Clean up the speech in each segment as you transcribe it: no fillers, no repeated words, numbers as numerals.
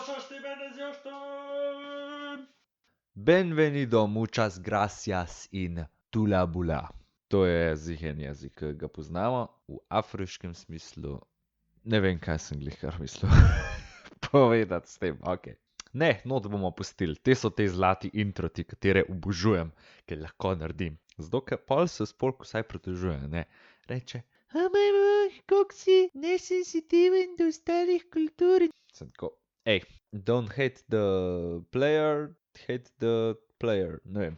Todos bienvenidos a esto. Benvenido, muchas gracias in tula bula. To je zihen jezik, ki ga poznamo v afriškem smislu. Ne vem, kaj sem glihkar mislil povedati s tem, ok. Ne, not bomo pustili. Te so te zlati introti, katere obožujem, ker lahko naredim. Zato, ker pol se spolk vsaj protežuje, ne. Reče, moj moj, kako si nesensitiven do ostalih kultur. Sem tako, don't hate the player, hate the player, ne vem.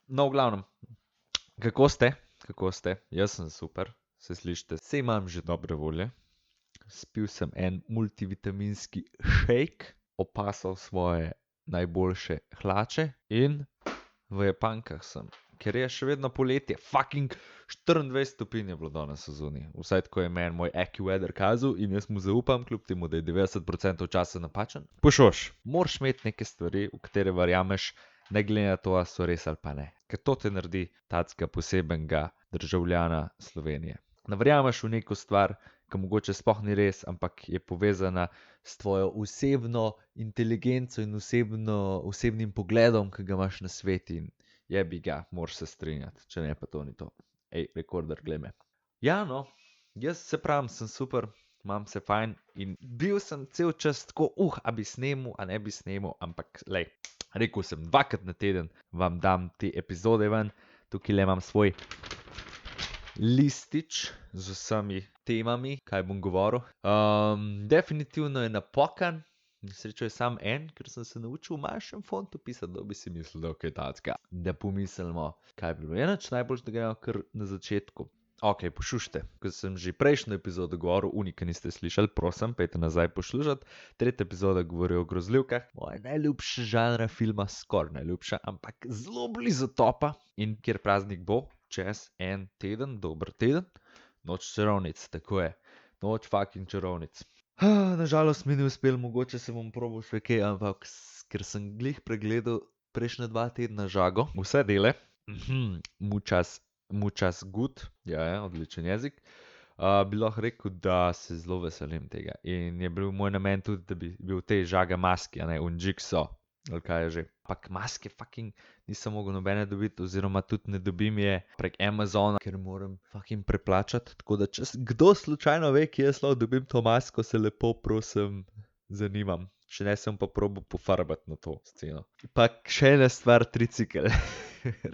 No, v glavnem, kako ste? Kako ste? Jaz sem super, se slišite. Saj imam že dobre volje. Spil sem en multivitaminski shake, opasal svoje najboljše hlače in v Japankah sem. Ker je še vedno poletje, fucking 24 stopinj je bilo danes sezoni. Vsaj tako je meni moj AccuWeather kazal in jaz mu zaupam, kljub temu, da je 90% časa napačen. Pošoš, moraš imeti neke stvari, v katere verjameš, ne glede na to, a so res ali pa ne. Ker to te naredi tacka posebenega državljana Slovenije. Ne verjameš v neko stvar, ki mogoče sploh ni res, ampak je povezana s tvojo osebno inteligenco in osebnim pogledom, ki ga imaš na svet in jebi ga, moraš se strinjati, če ne pa to ni to. Rekorder, glej me. Ja, no, jaz se pravim, sem super, imam se fajn in bil sem cel čas tako, a bi snemal, a ne bi snemal, ampak lej, rekel sem 2-krat na teden vam dam te epizode ven, tukaj le imam svoj listič z vsemi temami, kaj bom govoril. Definitivno je napokan, srečo je sam en, ker sem se naučil v manjšem fontu pisati, da bi si mislil, da je kaj tacka. Da pomislimo, kaj bi bilo. Enač najbolj, da gremo kar na začetku. Ok, pošušte, ko sem že prejšnjo epizodo govoril, unika niste slišali, prosim, pejte nazaj poslušati. Tretja epizoda govori o grozljivkah. Moja najljubša žanra filma, skoraj najljubša, ampak zelo blizu topa. In kjer praznik bo, čez en teden, dober teden, Noč čarovnic, tako je. Noč fucking čarovnic. Nažalost mi ni uspel, mogoče se bom probal še kaj, ampak ker sem glih pregledal prejšnja 2 tedna žago, vse dele, muchas good, ja, odličen jezik, bi lahko rekel, da se zelo veselim tega. In je bil moj namen tudi, da bi bil te žaga maski, a ne, un jigsaw, ali kaj je že. Ampak maske fucking nisem mogel nobene dobiti, oziroma tudi ne dobim je prek Amazona, ker moram fucking preplačati, tako da če kdo slučajno ve, kje jaz lahko dobim to masko, se lepo prosim zanimam. Še ne sem pa probal pofarbati na to sceno. Pa še ena stvar, tricikel.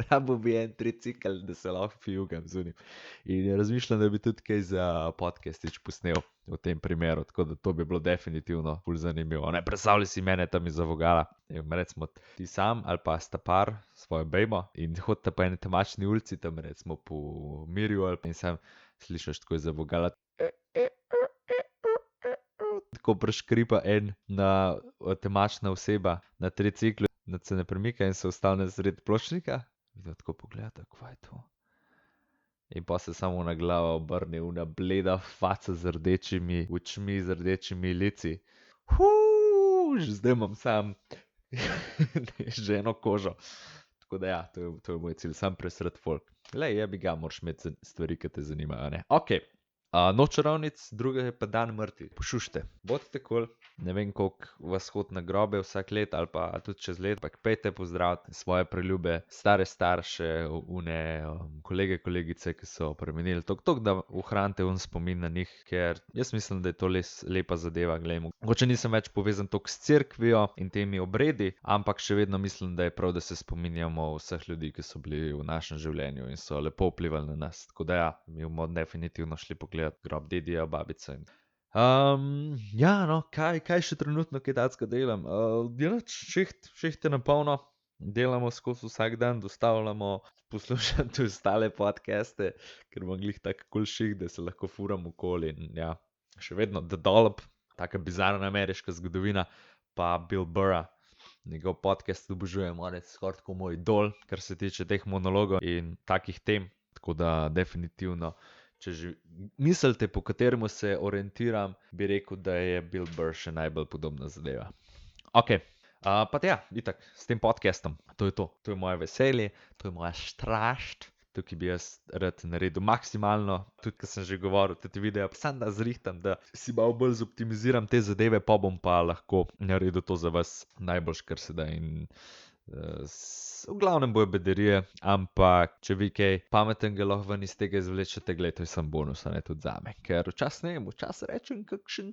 Rabo bi en tricikel, da se lahko fijugam zunim. In razmišljam, da bi tudi kaj za podcastič posnel v tem primeru, tako da to bi bilo definitivno ful zanimivo. Ne predstavljaj si mene tam iz Vogala, recimo ti sam ali pa sta par, svojo bejmo in hodite po eni temačni ulici, tam recimo po Mirju ali pa in sam slišiš tako iz Vogala. Tako preškripa temačna oseba na triciklu, da se ne premika in se ostane sredi pločnika. Da tako pogleda, kva je to. In pa se samo na glavo obrne una bleda faca z rdečimi očmi, z rdečimi lici. Že zdaj imam sam že eno kožo. Tako da ja, to je moj cilj, sam presreti folk. Lej, jebi ga, moraš imeti stvari, ki te zanimajo, ne. Ok. Noč čarovnic, druga je pa dan mrtvih. Pošušte, bodite kul, ne vem koliko vas hod na grobe vsak let ali pa tudi čez let, ampak pejte pozdraviti svoje preljube, stare starše, kolege, kolegice, ki so premenili, toliko da ohranite spomin na njih, ker jaz mislim, da je to lepa zadeva, glejmo. Mogoče nisem več povezan toliko s cerkvijo in temi obredi, ampak še vedno mislim, da je prav, da se spominjamo vseh ljudi, ki so bili v našem življenju in so lepo vplivali na nas. Tako da ja, mi bomo definitivno šli pogledati grob dedija, babice. Ja, no, kaj še trenutno kaj tacka delam? Šiht je na polno, delamo skozi vsak dan, dostavljamo, poslušam tudi ostale podcaste, ker imam glih tak kul šiht, da se lahko furam okoli in ja, še vedno The Dollop, taka bizarna ameriška zgodovina, pa Bill Burra, njegov podcast obožujem, on je skoraj tako moj idol, kar se tiče teh monologov in takih tem, tako da definitivno. Če že mislite, po kateremu se orientiram, bi rekel, da je Bill Burr še najbolj podobna zadeva. Ok, pa ja, itak, s tem podcastom, to je to. To je moje veselje, to je moja strašt, tukaj bi jaz rad naredil maksimalno, tudi ko sem že govoril, tudi video, sam da zrihtam, da si malo bolj zoptimiziram te zadeve, pa bom pa lahko naredil to za vas najboljš, kar se da in v glavnem bojo bedarije, ampak če vi kaj pametnega lahko ven iz tega izvlečete, glej, to je sam bonus, a ne tudi zame, ker včasih ne vem, včasih rečem kakšen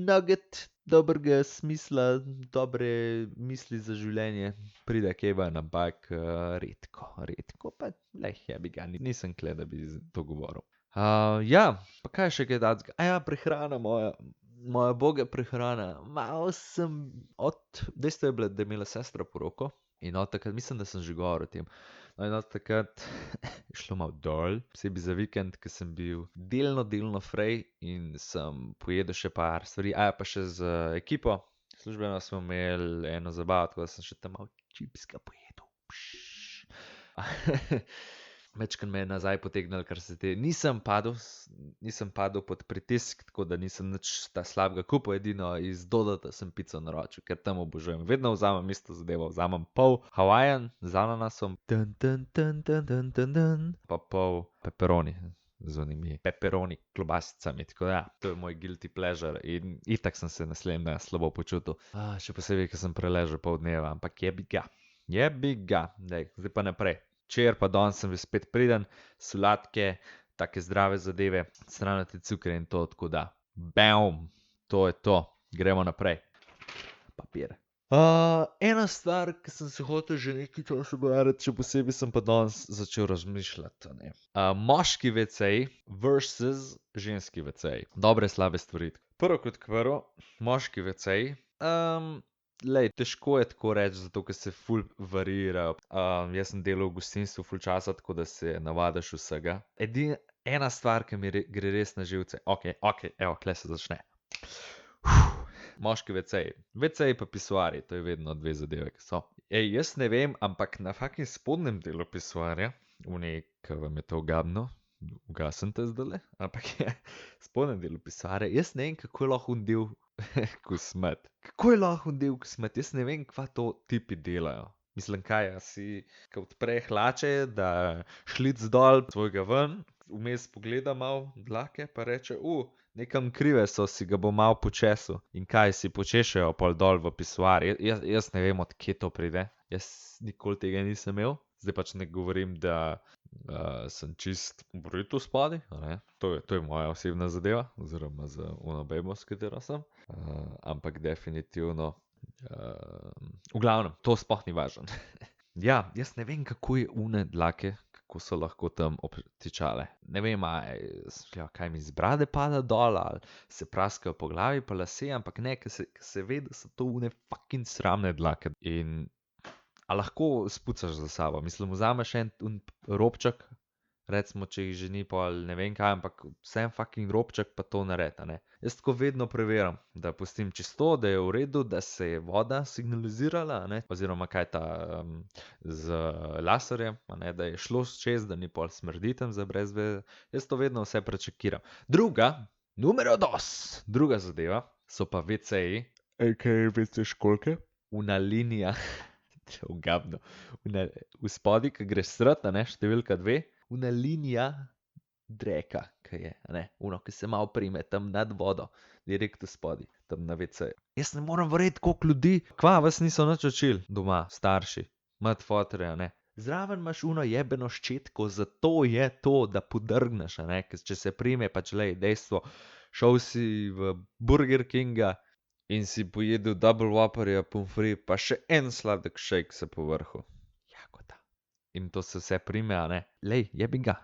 nugget dobrega smisla, dobre misli za življenje, pride kaj ven, ampak redko pa, lej, jebi ga, nisem kle, da bi to govoril. Ja, pa kaj še kaj dati? Prehrana moja boga prehrana. Malo sem dejstvo je bilo, da je imela sestra poroko in od takrat, mislim, da sem že govoril o tem. No in od takrat je šlo malo dol, posebej za vikend, ker sem bil delno frej in sem pojedel še par stvari. Pa še z ekipo, službeno smo imeli eno zabavo, tako da sem še tam malo čipska pojedel. Mečkaj me je nazaj potegnil, kar se te. Nisem padel pod pritisk, tako da nisem nič ta slabega kupil, edino iz Dodota sem pico naročil, ker tam obožujem. Vedno vzamem isto zadevo, vzamem pol Hawaiian z ananasom, pa pol pepperoni z onimi pepperoni klobasicami, tako da to je moj guilty pleasure in itak sem se naslednji dan slabo počutil. Še posebej, ker sem preležal pol dneva, ampak jebi ga, daj, zdaj pa naprej. Včeraj pa danes sem spet priden, sladke, take zdrave zadeve, stranate cukre in to, tako da. Bam, to je to, gremo naprej. Papir. Ena stvar, ki sem se hotel že nekaj časa govoriti, še posebej sem pa danes začel razmišljati. Moški WC versus ženski WC. Dobre, slabe stvari. Prvo kot prvo, moški WC. Lej, težko je tako reči, zato ker se ful varirajo. Jaz sem delal v gostinstvu ful časa, tako da se navadiš vsega. Ena stvar, ki mi gre res na živce. Okej, evo, kle se začne. Moški WC. WC pa pisuarji, to je vedno dve zadeve, ki so. Jaz ne vem, ampak na fucking spodnjem delu pisuarja, ki vam je to ugabno, ugasen te zdajle, ampak je spodnjem delu pisuarja, jaz ne vem, kako je lahko del kosmet. Kako je lahko del kosmet? Jaz ne vem, kva to tipi delajo. Mislim, kaj, si ko odpre hlače, da šlic dol, svojega ven, vmes pogleda malo dlake, pa reče, nekam krive so, si ga bo malo počesil. In kaj, si počešejo pol dol v pisuar. Jaz ne vem, od kje to pride. Jaz nikoli tega nisem imel. Zdaj pač ne govorim, da sem čist bruto spodaj, to je moja osebna zadeva, oziroma za ono bebo, s katero sem. Ampak definitivno, v glavnem, to sploh ni važno. Ja, jaz ne vem, kako je une dlake, kako so lahko tam obtičale. Ne vem, kaj mi z brade pada dol, ali se praskajo po glavi pa lase, ampak ne, ker se ve, da so to une fucking sramne dlake. In a lahko spucaš za sabo? Mislim, vzameš en robček, recimo, če jih že ni pol, ne vem kaj, ampak vsem fucking robček pa to naredi, ne. Jaz tako vedno preverim, da pustim čisto, da je v redu, da se je voda signalizirala, ne, oziroma kaj ta z laserjem, da je šlo čez, da ni pol smrdi tam za brez veze. Jaz to vedno vse prečekiram. Numero dos, druga zadeva, so pa WC-ji, aka WC školjke, una linija, ugabno, v spodaj, ki greš srati, številka 2, una linija dreka, ki je, ki se malo prime tam nad vodo, direkt v spodaj, tam na WC. Jaz ne morem verjeti, koliko ljudi, kva vas niso nič učili doma, starši, mat fotre, Zraven imaš uno jebeno ščetko, zato je to, da podrgneš, ker če se prime, pač lej, dejstvo, šel si v Burger Kinga in si pojedel double whopperja, pommes frites, pa še en sladek shake se po vrhu. Jagoda. In to se vse prime, Lej, jebi ga.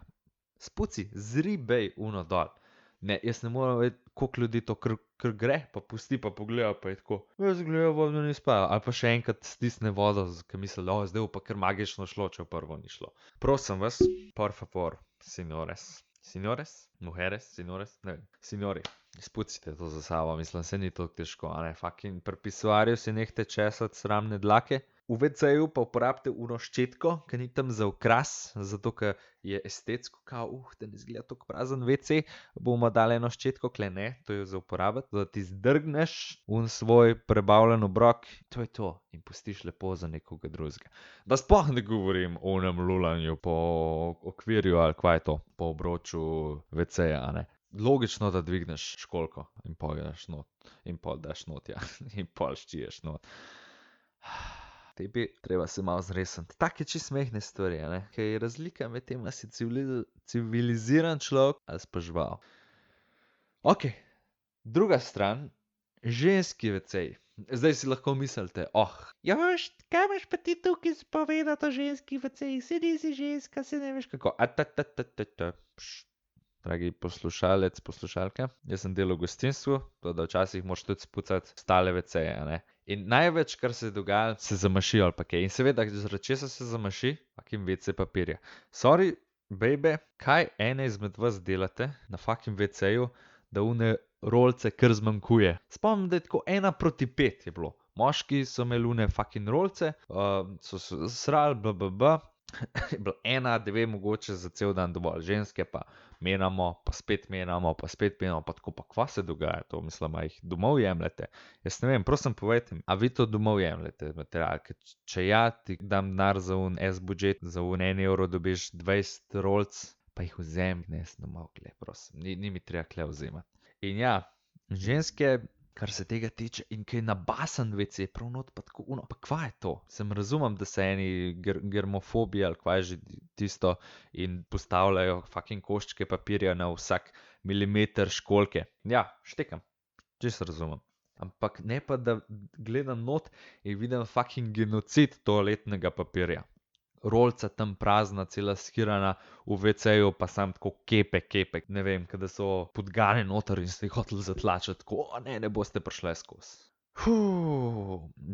Spuci, zribej uno dol. Ne, jaz ne morem vedeti, koliko ljudi to kar gre, pa pusti, pa pogleda, pa je tako. Jaz gledam, vodo ni spala. Ali pa še enkrat stisne vodo, ker misli, zdaj bo pa kar magično šlo, če prvo ni šlo. Prosim vas, por favor, signores, mujeres, ne vem, signori, spucite to za sabo, mislim, se ni toliko težko, fucking pri pisuarju si nehte česati sramne dlake, V WC-ju pa uporabite uno ščetko, ki ni tam za okras, zato ker je estetsko, kao, da ne izgleda tako prazen WC, bomo dali eno ščetko, kle ne, to je za uporabiti, da ti zdrgneš svoj prebavljen obrok, to je to, in pustiš lepo za nekoga drugega. Da sploh ne govorim o onem lulanju po okvirju ali kva je to, po obroču WC-ja, a ne. Logično, da dvigneš školjko in pol daš not, in pol daš not, ja, in pol ščiješ not. Tebi treba se malo zresniti. Take čisto smehne stvari, ne? Ker je razlika med tem, ali si civiliziran človek ali pa žival. Ok, druga stran, ženski WC-ji. Zdaj si lahko mislite, ja veš, kaj imaš pa ti tukaj spovedati o ženski WC-ji, se nisi ženska, se ne veš kako. Dragi poslušalec, poslušalka, jaz sem delal v gostinstvu, to da včasih moraš tudi spucati stale WC-je, a ne. In največ, kar se dogaja, se zamaši ali pa kaj. In seveda, zaradi česa se zamaši, fucking WC papirja. Sorry, baby, kaj ene izmed vas delate na fucking WC-ju, da une rolce kar zmanjkuje. Spomnim, da je tako 1:5 je bilo. Moški so imeli une fucking rolce, so se srali, je bilo 1, 2 mogoče za cel dan dovolj. Ženske pa menjamo, pa spet menjamo, pa spet menjamo, pa tako, pa kva se dogaja to, mislim, a jih domov jemljete. Jaz ne vem, prosim povejte mi, a vi to domov jemljete material, ker če ja, ti dam denar za un S-budget, za un 1 evro dobiš 20 rolc, pa jih vzem, ne, domov, kle, prosim, ni mi treba kle vzemati. In ja, ženske, kar se tega tiče, in kaj nabasan WC, prav not pa tako uno, pa kva je to? Sem razumem, da se eni germofobi ali kva je že tisto in postavljajo fucking koščke papirja na vsak milimeter školjke. Ja, štekam, čisto razumem. Ampak ne pa, da gledam not in vidim fucking genocid toaletnega papirja. Rolca tam prazna, cela skirana, v WC-ju pa sam tako kepe, ne vem, kada so podgane noter in se jih hoteli zatlačiti, tako, ne boste prišle skozi.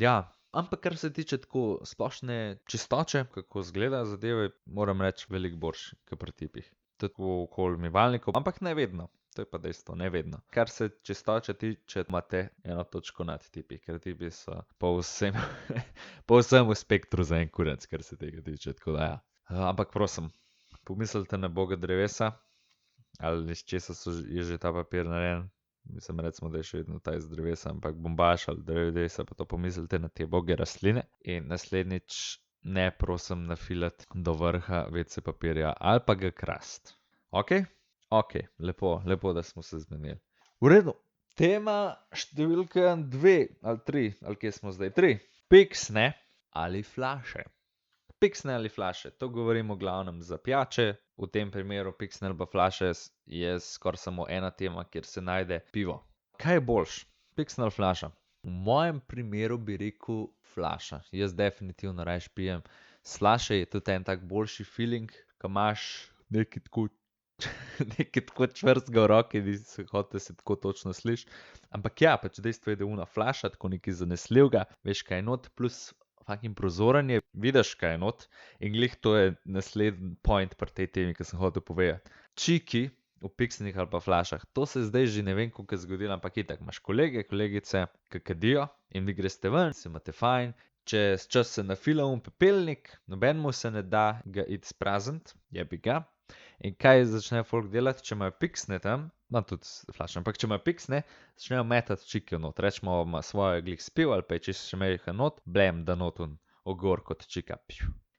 Ja, ampak kar se tiče tako splošne čistoče, kako izgleda zadeve, moram reči veliko boljše, kot pri tipih. Tudi okoli umivalnikov, ampak ne vedno. To je pa dejstvo, ne vedno. Kar se čistoče tiče, imate eno točko nad tipi, ker tipi so povsem v spektru za en kurac, kar se tega tiče, tako da ja. Ampak prosim, pomislite na boga drevesa, ali iz česa je že ta papir narejen. Mislim, recimo, da je še vedno ta iz drevesa, ampak bombaž ali drevesa, pa to pomislite na te boge rastline. In naslednjič ne prosim nafilati do vrha WC papirja ali pa ga krast. Ok, lepo, da smo se zmenili. V redu, tema številka 2 ali 3, ali kje smo zdaj? 3. Piksne ali flaše. Piksne ali flaše, to govorimo v glavnem za pijače, v tem primeru piksne ali pa flaše je skoraj samo ena tema, kjer se najde pivo. Kaj je boljš, piksne ali flaša? V mojem primeru bi rekel flaša, jaz definitivno rajš pijem. S flaše je tudi en tak boljši feeling, ko imaš nekaj tako čvrstega v roki, nisi hotel se tako točno sliši. Ampak ja, pač dejstvo je, da je una flaša, tako nekaj zanesljivega, veš kaj je not, plus fucking prozoren je, vidiš kaj je not, in glih to je naslednji point pri tej temi, ki sem hotel povedati. Čiki v piksnih ali pa flašah, to se zdaj že ne vem, koliko je zgodilo, ampak itak imaš kolege, kolegice, ki kadijo in vi greste ven, se imate fajn, čez čas se nafila pepelnik, nobenemu se ne da ga iti sprazniti, jebi ga. In kaj začnejo folk delati, če imajo piksne tam, tudi flaše, ampak če imajo piksne, začnejo metati čike not, rečemo, ima svoje glih spiv ali pa je čisto še mejha not, blem, da not ogor kot čika.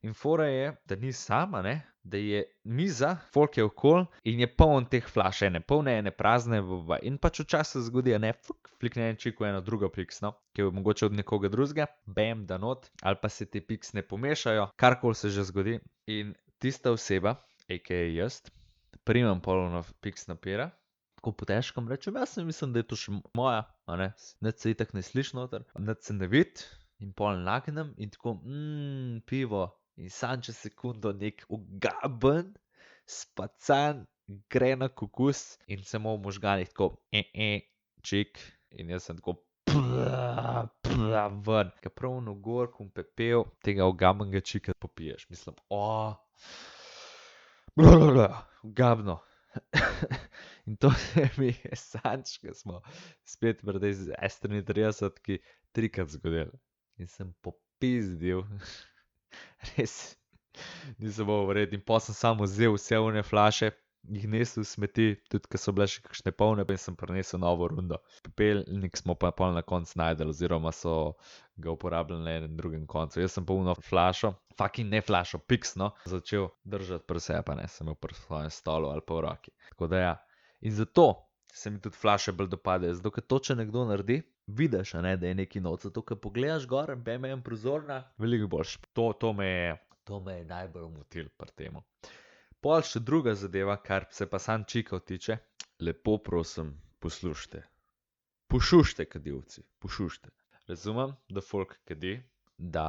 In fora je, da ni sama, ne, da je miza, folk je okol in je poln teh flaš, ene polne, ene prazne, in pač včasih se zgodi, ne, flikne en čik v eno drugo piksno, ki je mogoče od nekoga drugega, bam, da not, ali pa se te piksne pomešajo, karkoli se že zgodi in tista oseba, a.k.a. jaz, primem polno piksna pera, tako po težkem rečem, jaz mislim, da je to še moja, a ne, nič se itak ne sliši noter, nič se ne vidi in pol nagnem in tako, pivo in sam čez sekundo nek ugaben, spacan, gre na kukus in samo v možganih tako, čik in jaz sem tako, ven, ka prav nogor, kum pepel, tega ugabenega čika popiješ, mislim, ugabno. In to se mi je sanč, ko smo spet pri tej S33 trikrat zgodili. In sem pizdil. Res, nisem mogel verjeti. In potem sem samo vzel vse one flaše, jih nesel v smeti, tudi ko so bile še kakšne polne, in sem prinesel novo rundo. Pepelnik smo pa pol na koncu najdel, oziroma so ga uporabljali na enem drugem koncu. Jaz sem pa uno flašo, fucking ne flašo, piksno, začel držati pri sebi, pa ne, sem imel pri svojem stolu ali pa v roki. Tako da ja. In zato se mi tudi flaše bolj dopadejo, zato ker to, če nekdo naredi, vidiš, a ne, da je neki noč, zato ker pogledaš gor, bam, en prozorna, veliko boljš. To me je najbolj motil pri temu. Pol še druga zadeva, kar se pa sam čikov tiče, lepo prosim, poslušajte. Pošušajte, kadilci, pošušajte. Razumem, da folk kadi, da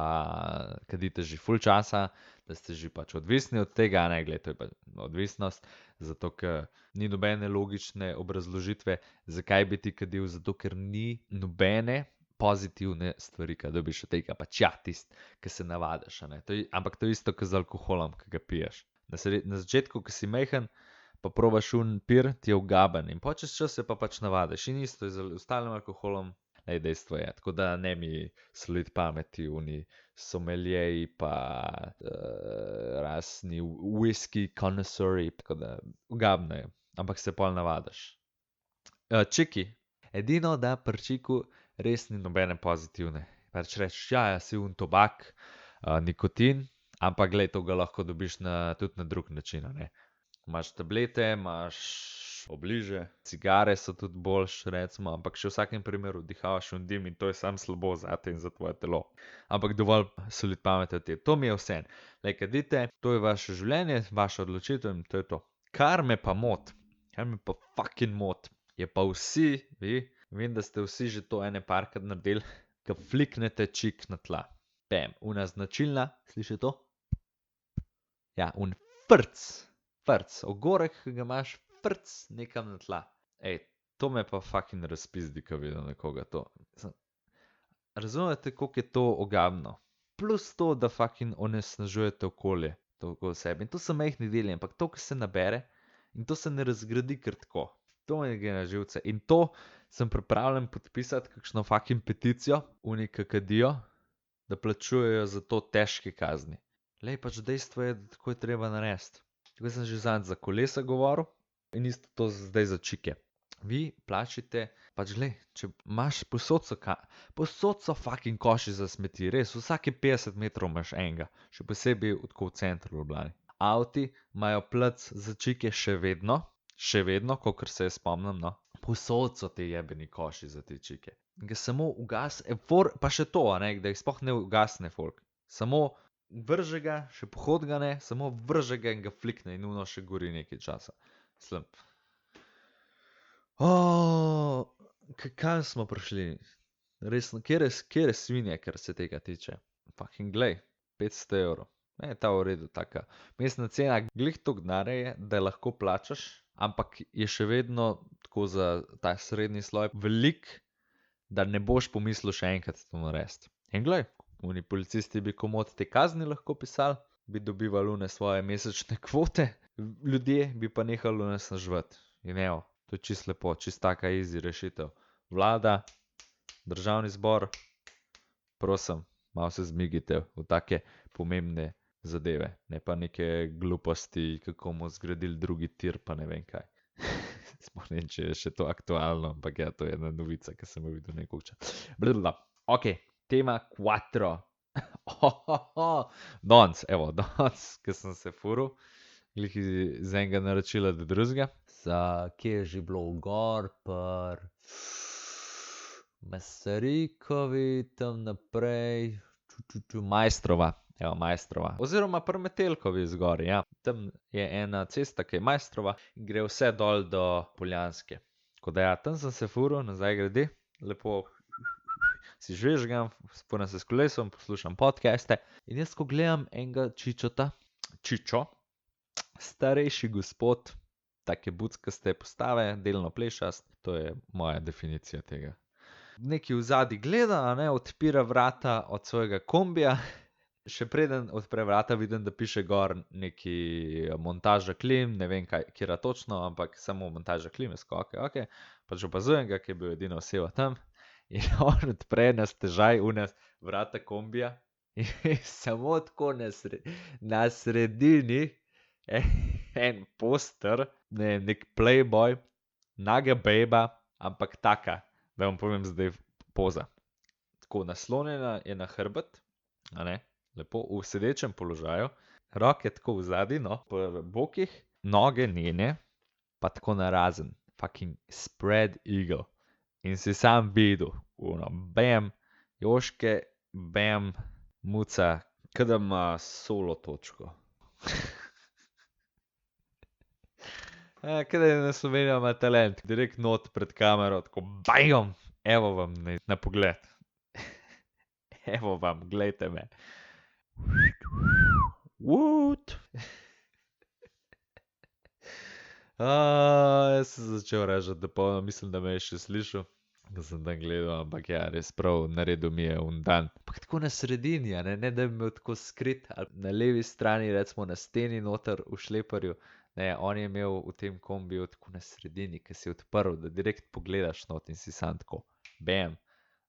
kadite že ful časa, da ste že pač odvisni od tega, ne, glej, to je pa odvisnost, zato ker ni nobene logične obrazložitve, zakaj bi ti kadil, zato ker ni nobene pozitivne stvari, kaj dobiš od tega, pač ja, tist, ki se navadiš, a ne. Ampak to je isto, kot z alkoholom, ki ga piješ. Na začetku, ko si majhen, pa probaš pir, ti je ugaben in čez čas se pa pač navadiš. In isto je z ostalim alkoholom, dejstvo je. Tako da ne mi soliti pameti, someljeji pa rasni whisky connoisseurs, tako da ugabno je, ampak se pol navadiš. Čiki, edino da pri čiku res ni nobene pozitivne. Pač rečeš, ja, si tobak, nikotin, ampak glej, to ga lahko dobiš tudi na drug način, a ne. Imaš tablete, imaš obliže, cigare so tudi boljše, recimo, ampak še v vsakem primeru vdihavaš dim in to je samo slabo zate in za tvoje telo. Ampak dovolj soliti pamet o tem. To mi je vseeno. Glej, kadite, to je vaše življenje, vaša odločitev in to je to. Kar me pa fucking mot, je pa vsi, vem, da ste vsi že to ene parkrat naredili, ko fliknete čik na tla. Bam, una značilna, sliši to? Ja, frc, ogorek, ki ga imaš, frc, nekam na tla. To me pa fucking razpizdi, ko vidim nekoga to. Razumete, koliko je to ogabno? Plus to, da fucking onesnažujete okolje, to okoli sebe. In to so majhni deli, ampak to, ko se nabere, in to se ne razgradi kar tako. To me gre na živce. In to sem pripravljen podpisati kakšno fucking peticijo, ki kadijo, da plačujejo za to težke kazni. Lej, pač dejstvo je, da tako je treba narediti. Tako sem že zadnjič za kolesa govoril in isto to zdaj za čike. Vi plačite, pač glej, če imaš posod so fucking koši za smeti, res, vsake 50 metrov imaš enega, še posebej tako v centru Ljubljane. Avti imajo plac za čike še vedno, kakor se spomnim, no. Posod so te jebeni koši za te čike. Ga samo pa še to, a ne, da jih sploh ne ugasne folk. Samo vrže ga, še pohod ga ne, samo vrže ga in ga flikne in uno še gori nekaj časa. Slab. Kam smo prišli? Resno, kere svinje, kar se tega tiče? Fucking glej, 500 evrov. Ta v redu, taka. Mestna cena glih toliko denarja je, da lahko plačaš, ampak je še vedno tako za ta srednji sloj velik, da ne boš pomislil še enkrat to narediti. In glej, oni policisti bi komot te kazni lahko pisali, bi dobivali one svoje mesečne kvote, ljudje bi pa nehali onesnaževati. In evo, to je čisto lepo, čisto taka easy rešitev. Vlada, državni zbor, prosim, malo se zmigite v take pomembne zadeve, ne pa neke gluposti, kako bomo zgradili drugi tir, pa ne vem kaj. Sploh ne vem, če je še to aktualno, ampak ja, to je ena novica, ki sem jo videl nekoč. Ok, tema 4. Danes, ki sem se furil, glih iz enega naročila do drugega. Kje je že bilo gor, Mesarikovi, tam naprej, Majstrova. Evo, Majstrova. Oziroma pri Metelkovi zgori, ja. Tam je ena cesta, ki je Majstrova in gre vse dol do Poljanske. Tako da ja, tam sem se furil, nazaj grede, lepo si žvežgam, spurnem se s kolesom, poslušam podcaste in jaz, ko gledam enega Čičo, starejši gospod, take buckaste postave, delno plešast, to je moja definicija tega. Nekaj v zadnji gleda, a ne, odpira vrata od svojega kombija, še preden odpre vrata, vidim, da piše gor neki montaža klim, ne vem katera točno, ampak samo montaža klim, ok. Pač opazujem ga, ki je bil edina oseba tam in on odpre na stežaj vrata kombija In samo tako na sredini en poster, nek Playboy, naga bejba, ampak taka, da vam povem zdaj poza. Tako naslonjena je na hrbet, a ne, lepo v sedečem položaju, roke tako v zadnji, no, po bokih, noge njene, pa tako narazen, fucking spread eagle. In si sam videl, bam, Joške, bam, muca, kada ima solo točko. Kada je na Slovenija ima talent, direkt not pred kamero, tako bam, evo vam na pogled. Evo vam, glejte me. What? Jaz sem začel režati, da polno, mislim, da me je še slišal, ko sem tam gledal, ampak ja, res prav, naredil mi je un dan. Ampak tako na sredini, a ne da bi imel tako skrit, ali na levi strani, recimo na steni noter v šleparju, ne, on je imel v tem kombiju tako na sredini, ki si odprl, da direkt pogledaš not in si sam tako, bam,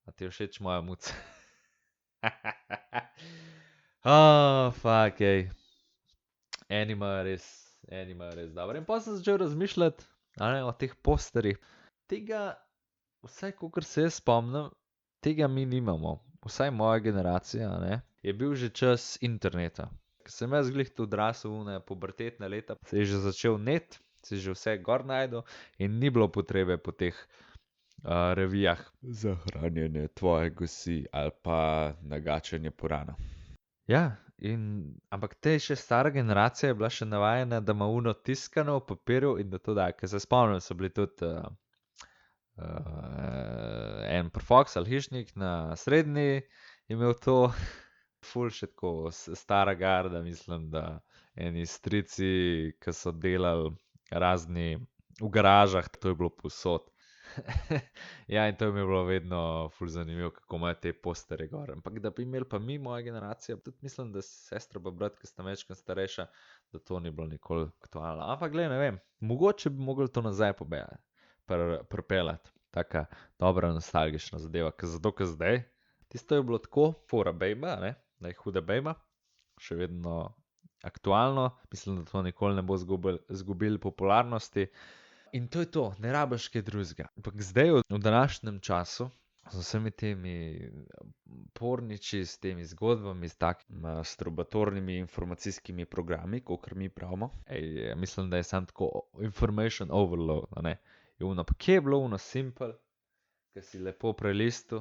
a ti je všeč moja muca? Fuck, ej. Eni imajo res dobro. In pa sem začel razmišljati, a ne, o teh posterjih. Tega, vsaj kakor se jaz spomnim, tega mi nimamo. Vsaj moja generacija, a ne, je bil že čas interneta. Ko sem jaz glih tu odrasel, one pubertetne leta, se je že začel net, se je že vse gor najdel in ni bilo potrebe po teh revijah za hranjenje tvoje gosi ali pa nagačanje purana. Ja, ampak te še stara generacija je bila še navajena, da ima uno tiskano v papirju in da to da, ker se spomnim, so bili tudi en Profox ali Hišnik na srednji imel to, ful še tako stara garda, mislim, da eni strici, ki so delali razni v garažah, to je bilo povsod. Ja, in to mi je bilo vedno ful zanimivo, kako imajo te posterje gor. Ampak da bi imeli pa mi, moja generacija, tudi mislim, da sestra pa brat, ki sta večkrat starejša, da to ni bilo nikoli aktualno. Ampak glej, ne vem, mogoče bi mogli to nazaj pripeljati. Taka dobra nostalgična zadeva, zato ker zdaj, tisto je bilo tako, fora bejba, ne, da je huda bejba, še vedno aktualno, mislim, da to nikoli ne bo zgubili popularnosti. In to je to, ne rabiš kaj drugega. Ampak zdaj v današnjem času z vsemi temi porniči, s temi zgodbami, s takimi masturbatornimi informacijskimi programi, kakor mi pravimo, mislim, da je sam tako information overload, a ne. Je ono, pa kje je bilo ono simple, ki si lepo prelistil,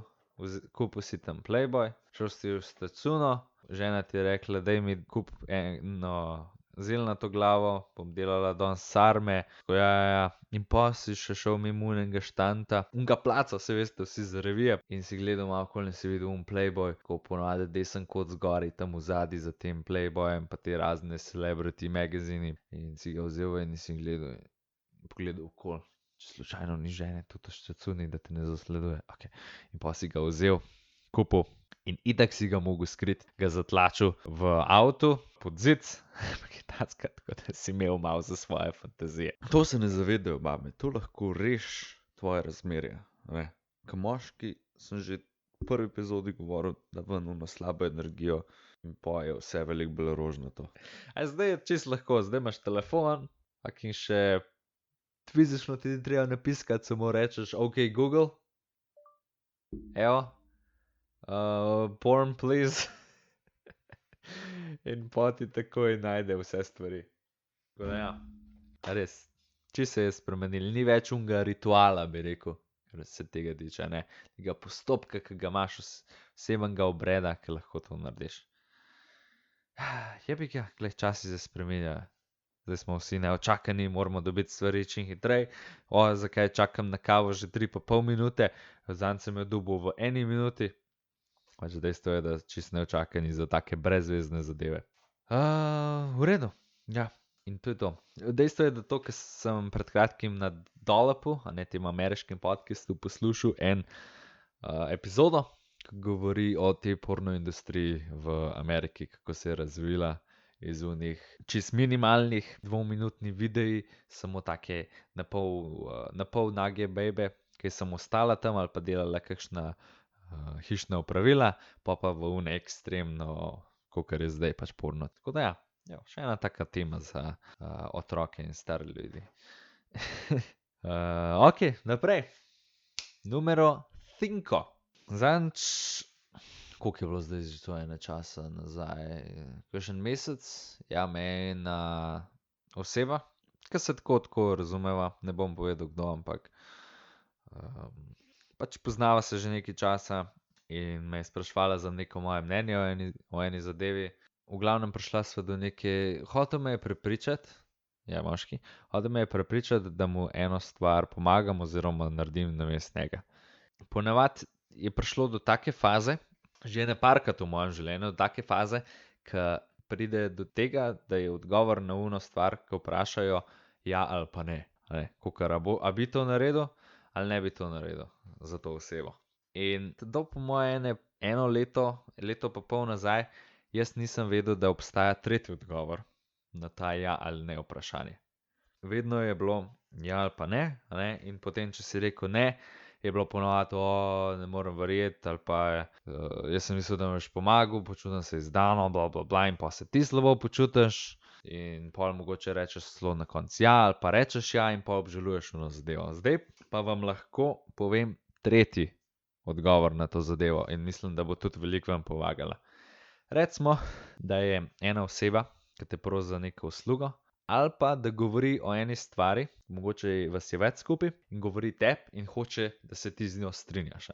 kupil si tam Playboy, šel si v stacuno, žena ti je rekla, daj mi kup eno zilnato glavo, bom delala danes sarme, ja, in pa si še šel mimo unega štanta, unga placa, vse veste, vsi za revije, in si gledal malo okoli in si videl un Playboy, ko ponavadi desen kot zgori, tam v zadnji za tem Playboyem, pa te razne celebrity magazini, in si ga vzel in si gledal, in pogledal okoli, če slučajno ni žene tudi v štacuni, da te ne zasleduje, ok, in pa si ga vzel, kupil. In itak si ga mogel skriti, ga zatlačil v avtu, pod zid, tako da si imel malo za svoje fantazije. To se ne zavedajo babe, to lahko reši tvoje razmerje. Ko moški, sem že v prvi epizodi govoril, da ven na slabo energijo in pa je vse veliko bolj rožnato. Zdaj je čisto lahko, zdaj imaš telefon, in še fizično ti ni treba napiskati, samo rečeš, ok, Google, evo, porn please, in pa ti takoj najde vse stvari. Tako da ja, res, čisto se je spremenil, ni več unga rituala, bi rekel, kar se tega tiče, ne, tega postopka, ki ga imaš, osebnega obreda, ki lahko to narediš. Jebik ja, glej, časi se spremenjajo. Zdaj smo vsi neočakani, moramo dobiti stvari čim hitrej. Zakaj čakam na kavo že 3,5 minute, zanj sem jo dobil v 1 minuti. Pač dejstvo je, da čisto neočakani za take brezvezne zadeve. V redu, ja, in to je to. Dejstvo je, da to, ker sem pred kratkim na Dolapu, a ne tem ameriškem podcastu, poslušal en epizodo, ki govori o tej porno industriji v Ameriki, kako se je razvila iz unih čist minimalnih 2-minutnih videi, samo take napol nage bejbe, ki je samo ostala tam ali pa delala kakšna hišna opravila, pa v une ekstremno, kakor je zdaj pač porno. Tako da ja, še ena taka tema za otroke in stare ljudi. Ok, naprej. Numero 5. Zadnjič, koliko je bilo zdaj že to ene časa nazaj? Kakšen mesec? Ja, me je ena oseba, ki se tako razumeva, ne bom povedal kdo, ampak pač poznava se že nekaj časa in me je spraševala za neko moje mnenje o eni zadevi. V glavnem prišla sva do neke, hotel me je prepričati, ja, moški, hotel me je prepričati, da mu eno stvar pomagam oziroma naredim namesto njega. Ponavadi je prišlo do take faze, že ene parkrat v mojem življenju, do take faze, ko pride do tega, da je odgovor na uno stvar, ko vprašajo ja ali pa ne. Kakor, a bi to naredil ali ne bi to naredil za to osebo. In to po moje eno leto pa pol nazaj, jaz nisem vedel, da obstaja tretji odgovor na ta ja ali ne vprašanje. Vedno je bilo ja ali pa ne, in potem, če si rekel ne, je bilo ponovadi, ne morem verjeti, ali pa jaz sem mislil, da mi boš pomagal, počutim se izdano, bla, bla, bla, in pa se ti slabo počutiš in pol mogoče rečeš celo na koncu ja, ali pa rečeš ja in pa obžaluješ ono zadevo. Zdaj pa vam lahko povem tretji odgovor na to zadevo in mislim, da bo tudi veliko vam pomagala. Recimo, da je ena oseba, ki te prosi za neko uslugo, ali pa da govori o eni stvari, mogoče vas je več skupaj in govori tebi in hoče, da se ti z njo strinjaš.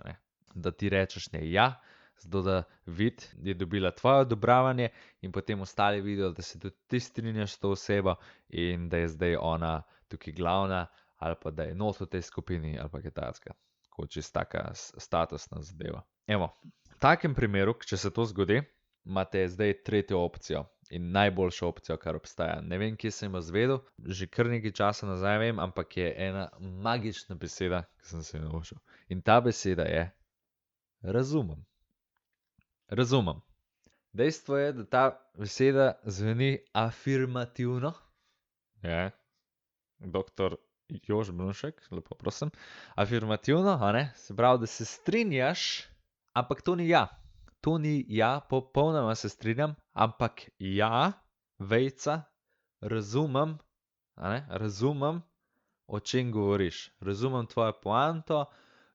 Da ti rečeš ne ja, zato da vidi, da je dobila tvoje odobravanje in potem ostali vidijo, da se tudi ti strinjaš s to osebo in da je zdaj ona tukaj glavna ali pa da je not v tej skupini ali pa kaj takega. Tako čist taka statusna zadeva. Evo, v takem primeru, če se to zgodi, imate zdaj tretjo opcijo in najboljšo opcijo, kar obstaja. Ne vem, kje sem jo izvedel, že kar nekaj časa nazaj vem, ampak je ena magična beseda, ki sem se jo naučil. In ta beseda je razumem. Razumem. Dejstvo je, da ta beseda zveni afirmativno. Je. Doktor Jož Brunšek, lepo prosim. Afirmativno, se pravi, da se strinjaš, ampak to ni ja. To ni ja, popolnoma se strinjam, ampak ja, vejca, razumem, razumem, o čem govoriš. Razumem tvojo poanto,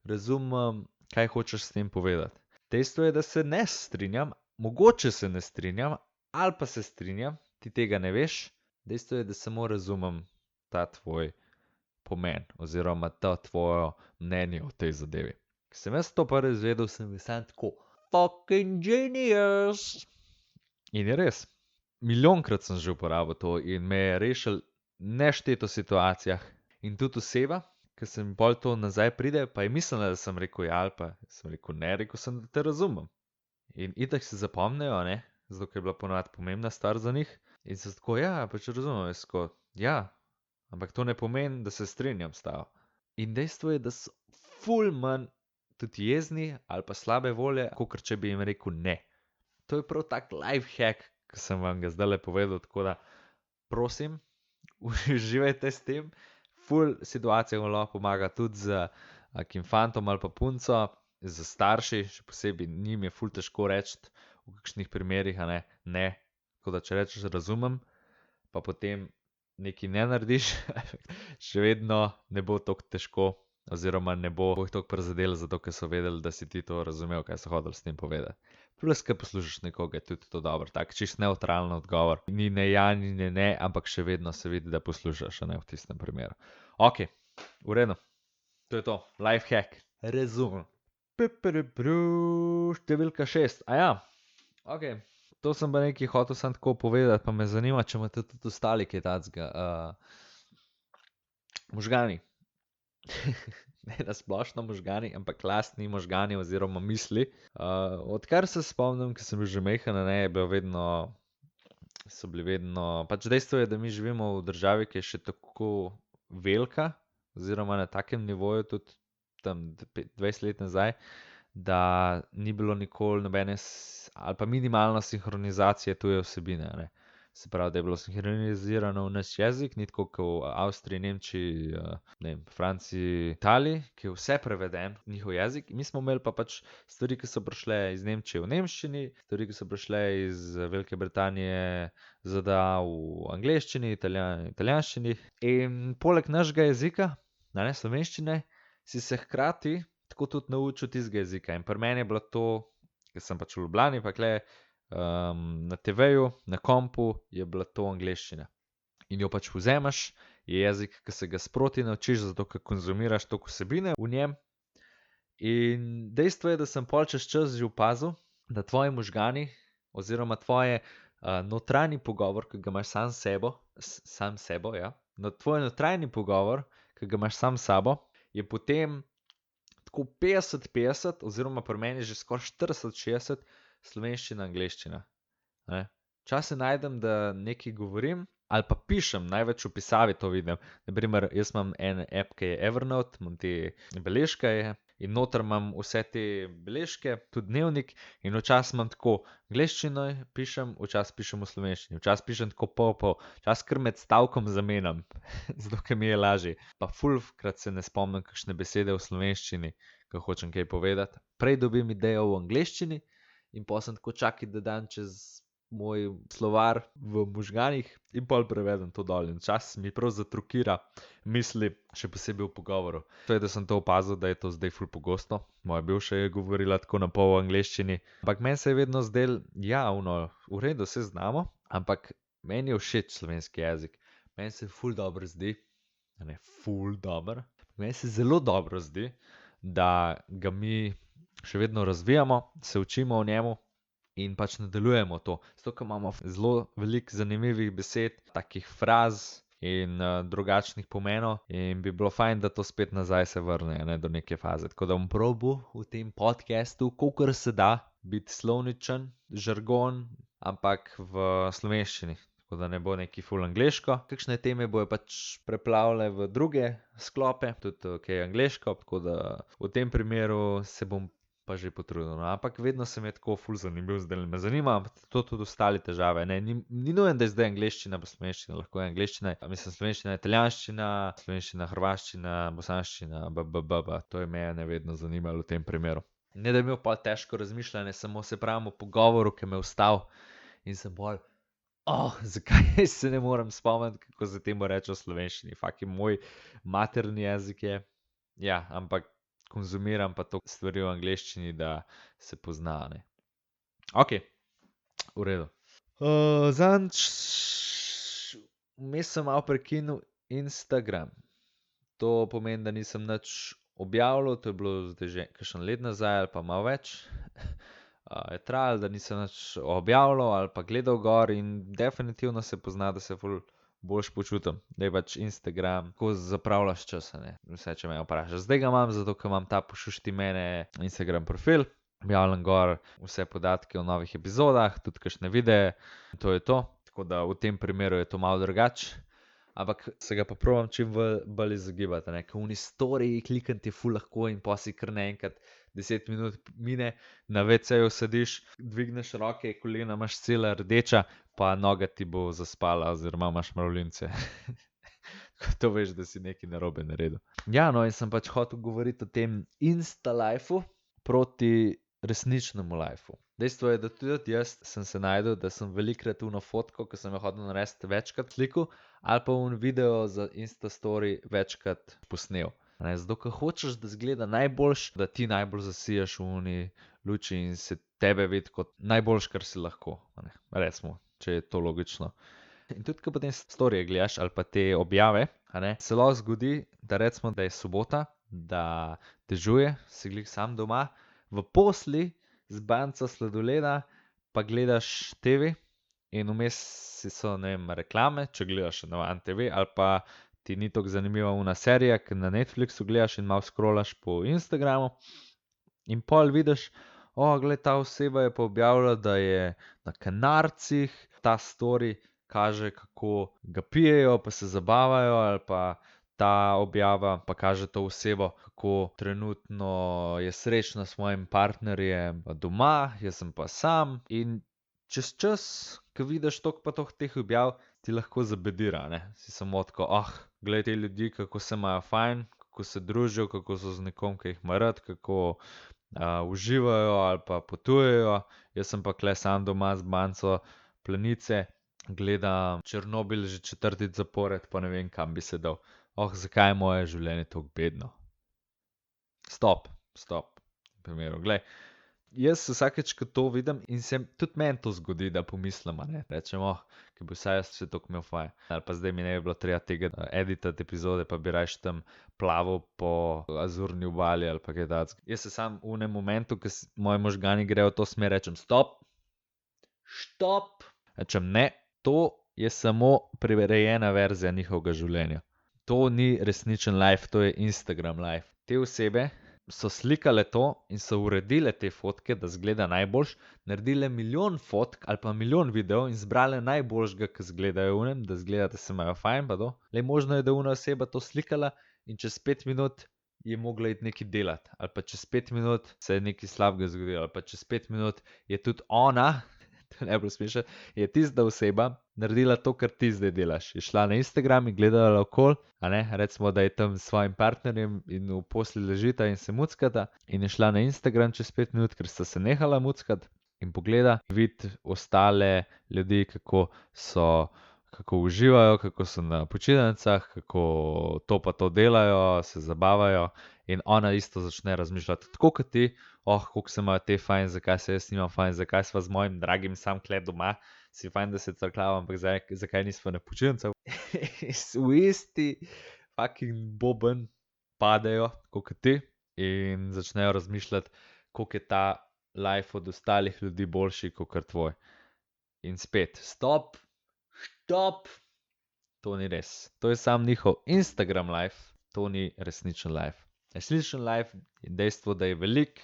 razumem, kaj hočeš s tem povedati. Dejstvo je, da se ne strinjam, mogoče se ne strinjam, ali pa se strinjam, ti tega ne veš. Dejstvo je, da samo razumem ta tvoj pomen oziroma to tvoje mnenje o tej zadevi. Ko sem jaz to prvi izvedel, sem bil sam tako fucking genius. In je res. Milijonkrat sem že uporabil to in me je rešil nešteto situacijah. In tudi oseba, ki se mi bolj to nazaj pride, pa je mislila, da sem rekel ja ali pa sem rekel ne, rekel sem, da te razumem. In itak se zapomnejo, zato ker je bila ponovadi pomembna stvar za njih. In so tako, ja, pač razumem, jaz tako, ja, ampak to ne pomeni, da se strinjam s tabo. In dejstvo je, da so ful manj tudi jezni ali pa slabe volje, kakor če bi jim rekel ne. To je prav tak life hack, ki sem vam ga zdajle povedal, tako da prosim, uživajte s tem. Ful situacija vam lahko pomaga tudi z akim fantom ali pa punco, z starši, še posebej njim je ful težko reči v kakšnih primerih, ne. Tako da če rečeš razumem, pa potem nekaj ne narediš, še vedno ne bo tako težko oziroma ne bo jih toliko prizadelo, zato ker so vedeli, da si ti to razumel, kaj so hoteli s tem povedati. Plus, ko poslušaš nekoga, je tudi to dobro, tak čist nevtralen odgovor. Ni ne ja, ni ne, ampak še vedno se vidi, da poslušaš, v tistem primeru. Ok, v redu. To je to, life hack. Razumem. Številka 6, ok. To sem pa nekaj hotel sam tako povedati, pa me zanima, če imate tudi ostali kaj takega. Možgani. Ne nasplošno možgani, ampak lastni možgani oziroma misli. Odkar se spomnim, ko sem bil že majhen, so bili vedno, pač dejstvo je, da mi živimo v državi, ki je še tako velika, oziroma na takem nivoju tudi tam 20 let nazaj, da ni bilo nikoli nobene ali pa minimalno sinhronizacije tuje vsebine. Se pravi, da je bilo sinhronizirano v naš jezik, ni tako kot v Avstriji, Nemčiji, ne vem, Franciji, Italiji, ki je vse prevedeno v njihov jezik. Mi smo imeli pa pač stvari, ki so prišle iz Nemčije v nemščini, stvari, ki so prišle iz Velike Britanije, ZDA v angleščini, italijanščini. In poleg našega jezika, ne, slovenščine, si se hkrati tako tudi naučil tistega jezika. In pri meni je bilo to, ker sem pač v Ljubljani, pa kle, na TV-ju, na kompu je bila to angleščina. In jo pač vzameš, je jezik, ki se ga sproti naučiš, zato ker konzumiraš toliko vsebine v njem. In dejstvo je, da sem pol čez čas že opazil, da tvoji možgani oziroma tvoje notranji pogovor, ki ga imaš sam s sebo, ja, tvoj notranji pogovor, ki ga imaš sam s sabo, je potem tako 50-50 oziroma pri meni že skoraj 40-60 slovenščina, angleščina. Včasih najdem, da nekaj govorim ali pa pišem, največ v pisavi to vidim. Naprimer, jaz imam en app, ki je Evernote, imam te beležke in noter imam vse te beležke, tudi dnevnik in včasih imam tako angleščino pišem, včasih pišem v slovenščini, včasih pišem tako pol, včasih kar med stavkom zamenjam, zato ker mi je lažje. Pa fulkrat se ne spomnim kakšne besede v slovenščini, ko hočem kaj povedati. Prej dobim idejo v angleščini in potem sem tako čakal, da dam čez moj slovar v možganih in pol prevedem to dol. In včasih mi prav zatrukira misli, še posebej v pogovoru. To je, da sem to opazil, da je to zdaj ful pogosto. Moja bivša je govorila tako na pol v angleščini. Ampak meni se je vedno zdel, ja, v redu se znamo, ampak meni je všeč slovenski jezik. Meni se ful dobro zdi, ne ful dobro, meni se zelo dobro zdi, da ga mi še vedno razvijamo, se učimo o njemu in pač nadaljujemo to. Zato, ker imamo zelo veliko zanimivih besed, takih fraz in drugačnih pomenov in bi bilo fajn, da to spet nazaj se vrne, ne, do neke faze. Tako da bom probal v tem podcastu, kolikor se da, biti slovničen, žargon, ampak v slovenščini. Tako da ne bo neki ful angleško. Kakšne teme bojo pač preplavile v druge sklope, tudi kaj angleško, tako da v tem primeru se bom pa že potrudil. No, ampak vedno se mi je tako ful zanimiv, zdaj me zanima, to tudi ostale težave. Ne, ni nujen, da je zdaj angleščina pa slovenščina, lahko je angleščina, mislim slovenščina, italijanščina, slovenščina, hrvaščina, bosanščina, to je mene vedno zanimalo v tem primeru. Ne, da je imel pa težko razmišljanje, samo se pravim v pogovoru, ki me je vstal in sem bolj, zakaj se ne morem spomniti, kako se temu reče v slovenščini, faki moj materni jezik je, ja, ampak konzumiram pa to stvari v angleščini, da se pozna, ne. Ok, v redu. Zadnjič, vmes sem malo prekinil Instagram. To pomeni, da nisem nič objavljal, to je bilo zdaj že kakšen let nazaj ali pa malo več. Je trajalo, da nisem nič objavljal ali pa gledal gor in definitivno se pozna, da se ful boljše počutim, da je pač Instagram, ko zapravljaš čas, ne, vse, če me vprašaš. Zdaj ga imam, zato ker imam ta Pošušti mene Instagram profil, objavljam gor vse podatke o novih epizodah, tudi kakšne videe, to je to, tako da v tem primeru je to malo drugače, ampak se ga pa probam čim bolj izogibati, ne, ker v uni storiji klikati je ful lahko in potem si kar naenkrat 10 minut mine, na WC-ju sediš, dvigneš roke, kolena imaš cela rdeča, pa noga ti bo zaspala oziroma imaš mravljince. To veš, da si nekaj narobe naredil. Ja, no in sem pač hotel govoriti o tem Insta-lifeu proti resničnemu lifeu. Dejstvo je, da tudi jaz sem se našel, da sem velikrat uno fotko, ko sem jo hotel narediti večkrat sliko, ali pa un video za Instastory večkrat posnel. Zato, ker hočeš, da izgleda najboljš, da ti najbolj zasiješ v uni luči in se tebe vidi kot najboljš, kar si lahko. Recimo, če je to logično. In tudi, ko potem storije gledaš ali pa te objave, se lahko zgodi, da recimo, da je sobota, da dežuje, si glih sam doma, v posli z banco sladoleda, pa gledaš TV in vmes so, ne vem, reklame, če gledaš navaden TV, ali pa ti ni tako zanimiva una serija, ki na Netflixu gledaš in malo scrollaš po Instagramu in pol vidiš, gled, ta oseba je pa objavila, da je na Kanarcih, ta story kaže, kako ga pijejo, pa se zabavajo, ali pa ta objava pa kaže to osebo, kako trenutno je srečna s svojim partnerjem doma, jaz sem pa sam in čez čas, ko vidiš toliko pa toliko teh objav, ti lahko zabedira, ne. Si samo tako, glej te ljudi, kako se imajo fajn, kako se družijo, kako so z nekom, ki jih ima rad, kako uživajo ali pa potujejo. Jaz sem pa tule sam doma z banco Planice, gledam Černobil že 4. zapored, pa ne vem, kam bi se dal. Zakaj je moje življenje tako bedno? Stop. V primeru, glej. Jaz vsakeč, ko to vidim in se tudi meni to zgodi, da pomislim, ne. Rečem, ke bi vsaj jaz še toliko imel fajn. Ali pa zdaj mi ne bi bilo treba tega editati epizode, pa bi rajši tam plaval po Azurni obali ali pa kaj takega. Jaz se sam v enem momentu, ko moji možgani grejo v to smer, rečem stop. Rečem ne, to je samo prirejena verzija njihovega življenja. To ni resničen life, to je Instagram life. Te osebe so slikale to in so uredile te fotke, da izgleda najboljš, naredile milijon fotk ali pa milijon videov in zbrale najboljšega, ke izgledajo v njem, da izgleda, da se imajo fajn pa to. Glej, možno je, da ona oseba to slikala in čez 5 minut je mogla iti nekaj delati. Ali pa čez 5 minut se je nekaj slabega zgodilo. Ali pa čez 5 minut je tudi ona, to je najbolj smešno, je tista oseba naredila to, kar ti zdaj delaš. Je šla na Instagram in gledala okoli, recimo, da je tam s svojim partnerjem in v posli ležita in se muckata, in je šla na Instagram čez 5 minut, ker sta se nehala muckati, in pogleda, vidi ostale ljudi, kako uživajo, kako so na počitnicah, kako to pa to delajo, se zabavajo, in ona isto začne razmišljati, tako kot ti, koliko se imajo te fajn, zakaj se jaz nimam fajn, zakaj sva z mojim dragim sam tule doma, si fajn, da se crkljava, ampak zakaj nisva na počitnicah. V isti fucking boben padejo, tako kot ti, in začnejo razmišljati, koliko je ta life od ostalih ljudi boljši kakor tvoj. In spet, stop. To ni res. To je samo njihov Instagram life, to ni resničen life. Resničen life je dejstvo, da je veliko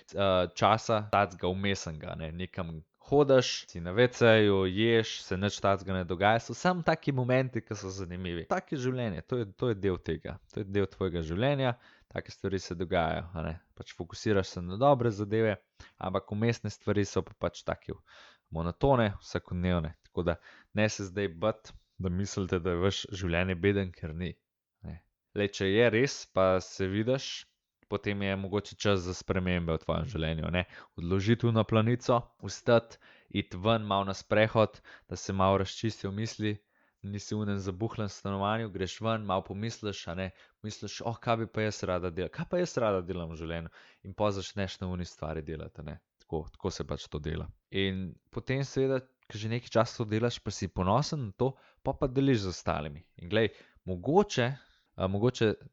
časa takega vmesnega, ne. Nekam hodiš, si na WC-ju, ješ, se nič takega ne dogaja, so samo taki momenti, ki so zanimivi. Tako je življenje, to je del tega. To je del tvojega življenja, take stvari se dogajajo, Pač fokusiraš se na dobre zadeve, ampak vmesne stvari so pa pač take monotone, vsakodnevne. Tako da ne se zdaj bati, da mislite, da je vaš življenje beden, ker ni. Glej, če je res, pa se vidiš, potem je mogoče čas za spremembe v tvojem življenju, Odložiti na Planico, vstati, iti ven malo na sprehod, da se malo razčistijo misli, nisi v enem zabuhlenem stanovanju, greš ven, malo pomisliš, Misliš, kaj bi pa jaz rada delala, kaj pa jaz rada delam v življenju, in pol začneš na oni stvari delati, Tako se pač to dela. In potem seveda, ko že nekaj časa to delaš, pa si ponosen na to, pa deliš z ostalimi. In glej, mogoče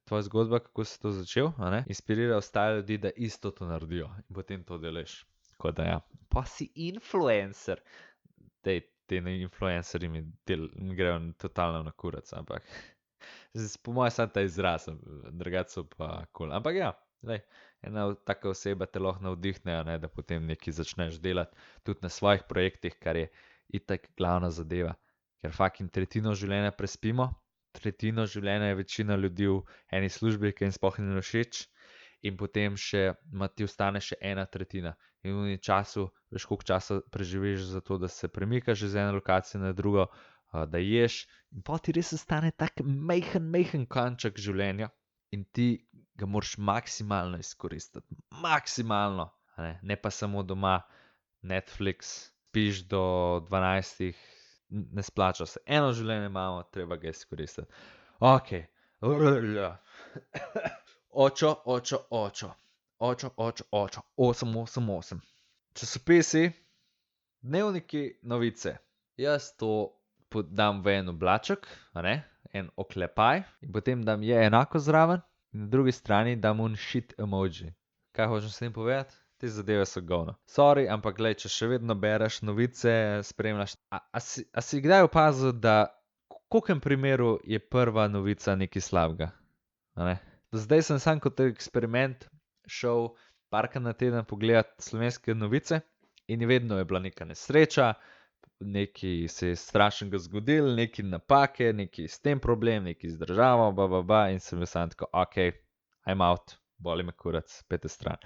tvoja zgodba, kako si to začel, inspirira ostale ljudi, da isto to naredijo in potem to delaš. Tako da ja. Pa si influencer. Te influencerji mi grejo totalno na kurac, ampak po mojem samo ta izraz, drugače so pa kul. Ampak ja, glej, ena taka oseba te lahko navdihne, da potem nekaj začneš delati tudi na svojih projektih, kar je itak glavna zadeva. Ker fucking tretjino življenja prespimo, tretjino življenja je večina ljudi v eni službi, ki jim sploh ni všeč, in potem ti ostane še ena tretjina. In v času, veš, koliko časa preživiš za to, da se premikaš iz ene lokacije na drugo, da ješ, in potem ti res ostane tak majhen kanček življenja in ti ga moraš maksimalno izkoristiti. Maksimalno. Ne pa samo doma Netflix, spiš do 12, ne splača se. Eno življenje imamo, treba ga izkoristiti. Okej. Očo. 888. Časopisi, dnevniki, novice. Jaz to dam v en oblaček, en oklepaj, in potem dam je enako zraven, in na drugi strani dam shit emoji. Kaj hočem s tem povedati? Te zadeve so govno. Sorry, ampak glej, če še vedno bereš novice, spremljaš. A si kdaj opazil, da v koliko primeru je prva novica nekaj slabega? Do zdaj sem sam kot eksperiment šel parkrat na teden pogledati slovenske novice in vedno je bila neka nesreča, nekaj se je strašnega zgodilo, nekaj napake, nekaj s tem problem, nekaj z državo, in sem bil sam tako, okej, I'm out, boli me kurac, pejte stran.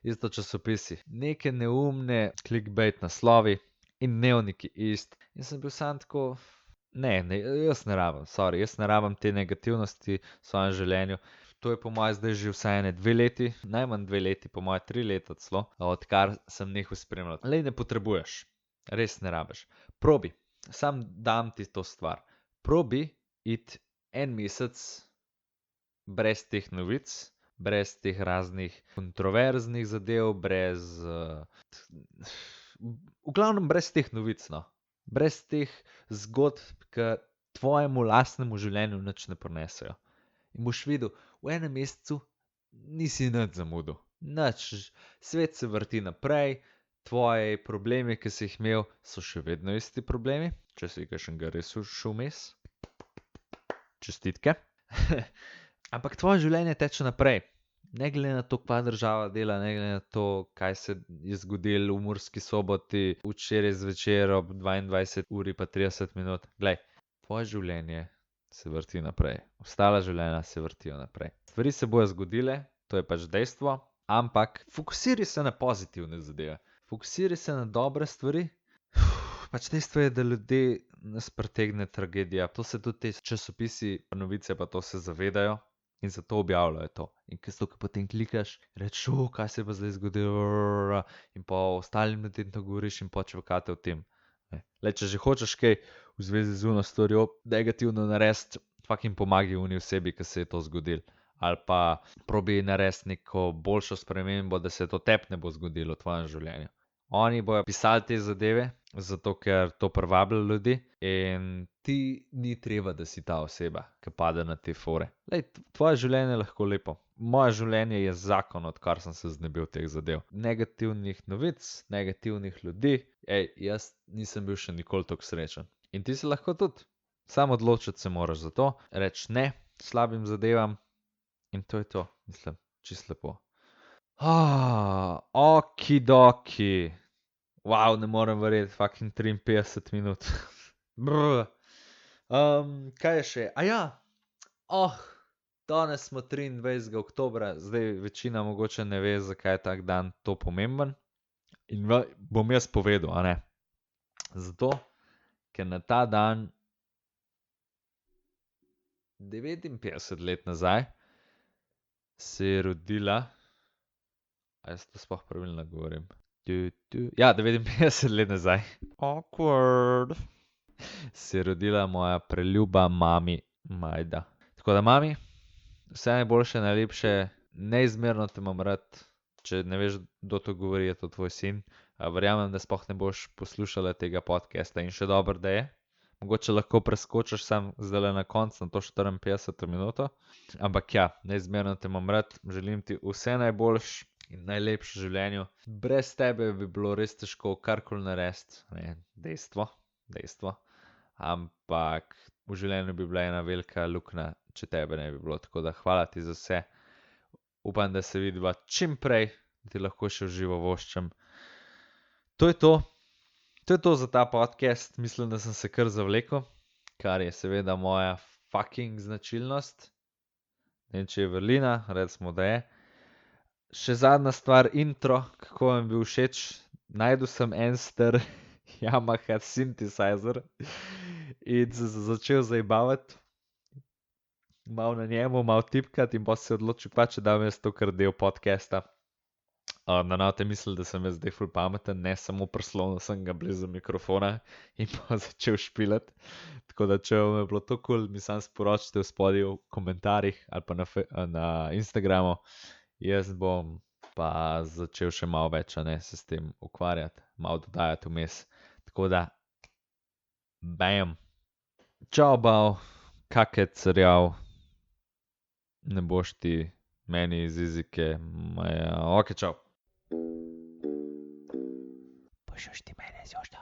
Isto časopisi, neke neumne clickbait naslovi, in dnevnik je ist. In sem bil sam tako, ne, jaz ne rabim, jaz ne rabim te negativnosti v svojem življenju. To je po mojem zdaj že vsaj ene 2 leti, najmanj 2 leti, po mojem 3 leta celo, odkar sem nehal spremljati. Lej, ne potrebuješ, res ne rabiš. Probi, sam dam ti to stvar. Probi iti en mesec brez teh novic, brez teh raznih kontroverznih zadev, v glavnem brez teh novic, no. Brez teh zgodb, ki tvojemu lastnemu življenju nič ne prinesejo. In boš videl, v enem mesecu nisi nič zamudil. Nič, svet se vrti naprej, tvoji problemi, ki si jih imel, so še vedno isti problemi, če si kakšnega res šel vmes. Čestitke. Ampak tvoje življenje teče naprej. Ne glede na to, kva država dela, ne glede na to, kaj se je zgodilo v Murski Soboti včeraj zvečer ob 22 uri pa 30 minut. Glej, tvoje življenje se vrti naprej. Ostala življenja se vrtijo naprej. Stvari se bojo zgodile, to je pač dejstvo, ampak fokusiraj se na pozitivne zadeve. Fokusiraj se na dobre stvari. Pač dejstvo je, da ljudi nas pretegne tragedija. To se tudi te časopisi, novice pa to se zavedajo in zato objavljajo to. In ko potem klikaš, rečeš, kaj se je pa zdaj zgodilo, in pa ostalim ljudem to govoriš in počvakate o tem. Le, če že hočeš kaj v zvezi z uno stvarjo negativno narediti, fucking pomagi uni osebi, ki se je to zgodilo. Ali pa probi narediti neko boljšo spremembo, da se to tebi ne bo zgodilo v tvojem življenju. Oni bojo pisali te zadeve, zato ker to privablja ljudi in ti ni treba, da si ta oseba, ki pade na te fore. Lej, tvoje življenje je lahko lepo. Moje življenje je zakon, odkar sem se znebil teh zadev. Negativnih novic, negativnih ljudi, jaz nisem bil še nikoli tako srečen. In ti se lahko tudi. Sam odločiti se moraš za to, reči ne slabim zadevam in to je to, mislim, čisto lepo. Okidoki. Wow, ne morem verjeti, fucking 53 minut. Kaj je še? Danes smo 23. oktobra, zdaj večina mogoče ne ve, zakaj je tak dan to pomemben. In bom jaz povedal, a ne? Zato, ker na ta dan 59 let nazaj se je rodila, a jaz to sploh pravilno govorim? Ja, 59 let nazaj. Awkward. Se je rodila moja preljuba mami Majda. Tako da, mami, vse najboljše, najlepše, neizmerno te imam rad. Če ne veš, kdo to govori, je to tvoj sin. Verjamem, da sploh ne boš poslušala tega podcasta in še dobro, da je. Mogoče lahko preskočiš sam zdaj na koncu, na to 54 minuto. Ampak ja, neizmerno te imam rad, želim ti vse najboljše in najlepše v življenju. Brez tebe bi bilo res težko karkoli narediti, dejstvo. Ampak v življenju bi bila ena velika luknja, če tebe ne bi bilo. Tako da hvala ti za vse. Upam, da se vidiva čim prej, da ti lahko še v živo voščem. To je to. To je to za ta podcast. Mislim, da sem se kar zavlekel, kar je seveda moja fucking značilnost. Ne vem, če je vrlina, recimo, da je. Še zadnja stvar, intro, kako vam bil všeč. Najdel sem en star Yamaha synthesizer in se začel zajebavati. Malo na njemu, malo tipkati in pa se odločil, če dam jaz to kar del podcasta. Na note mislil, da sem jaz zdaj ful pameten, ne samo prislonil sem ga blizu mikrofona in pa začel špilati. Tako da, če vam je bilo to kul, mi sam sporočite v spodaj v komentarjih ali pa na Instagramu. Jaz bom pa začel še malo več, se s tem ukvarjati, malo dodajati vmes. Tako da, bam. Čau, bav, kakec rjav. Ne boš ti meni iz izike, ok, čau. Boš ti mene zjošta.